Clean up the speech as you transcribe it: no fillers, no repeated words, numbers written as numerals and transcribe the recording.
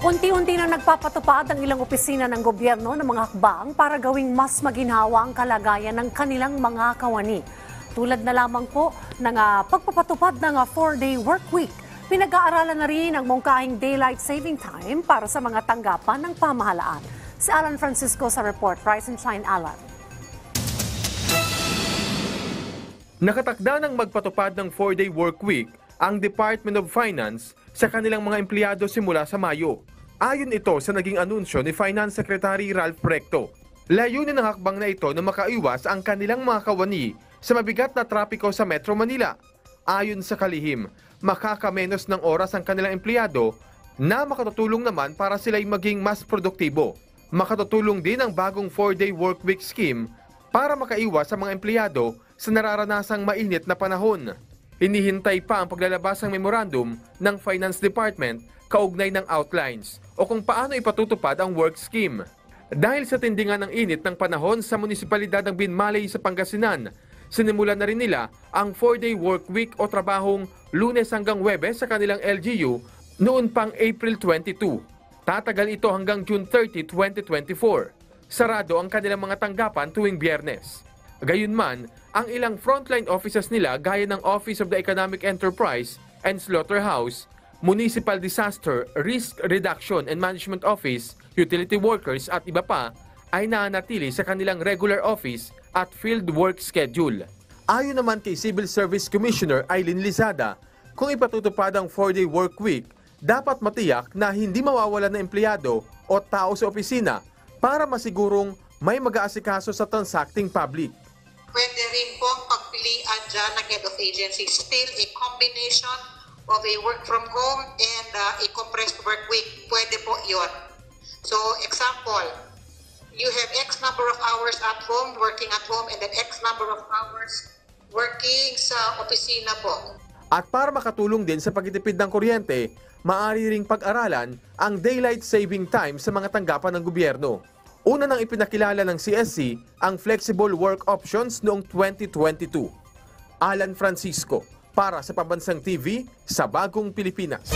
Unti-unti na nagpapatupad ang ilang opisina ng gobyerno ng mga hakbang para gawing mas maginhawa ang kalagayan ng kanilang mga kawani. Tulad na lamang po ng pagpapatupad ng 4-day work week. Pinag-aaralan na rin ang mungkahing daylight saving time para sa mga tanggapan ng pamahalaan. Si Alan Francisco sa report. Rise and shine, Alan. Nakatakda ng magpatupad ng 4-day work week ang Department of Finance sa kanilang mga empleyado simula sa Mayo. Ayon ito sa naging anunsyo ni Finance Secretary Ralph Recto. Layunin ng hakbang na ito na makaiwas ang kanilang mga kawani sa mabigat na trapiko sa Metro Manila. Ayon sa kalihim, makakamenos ng oras ang kanilang empleyado na makatutulong naman para sila'y maging mas produktibo. Makatutulong din ang bagong 4-day work week scheme para makaiwas sa mga empleyado sa nararanasang mainit na panahon. Hinihintay pa ang paglalabas ng memorandum ng Finance Department kaugnay ng outlines o kung paano ipatutupad ang work scheme. Dahil sa tindingan ng init ng panahon sa munisipalidad ng Binmaley sa Pangasinan, sinimulan na rin nila ang 4-day work week o trabahong Lunes hanggang Huwebes sa kanilang LGU noon pang April 22. Tatagal ito hanggang June 30, 2024. Sarado ang kanilang mga tanggapan tuwing Biyernes. Gayunman, ang ilang frontline offices nila gaya ng Office of the Economic Enterprise and Slaughterhouse, Municipal Disaster Risk Reduction and Management Office, utility workers at iba pa ay nanatili sa kanilang regular office at field work schedule. Ayon naman kay Civil Service Commissioner Aileen Lizada, kung ipatutupad ang 4-day work week, dapat matiyak na hindi mawawalan ng empleyado o tao sa opisina para masigurong may mag-aasikaso sa transacting public. Pwede rin pong pagpilian dyan ng head of agency. Still a combination of a work from home and a compressed work week. Pwede po yun. So, example, you have X number of hours at home, working at home, and then X number of hours working sa opisina po. At para makatulong din sa pagtitipid ng kuryente, maaari ring pag-aralan ang daylight saving time sa mga tanggapan ng gobyerno. Una nang ipinakilala ng CSC ang flexible work options noong 2022. Alan Francisco, para sa Pambansang TV sa Bagong Pilipinas.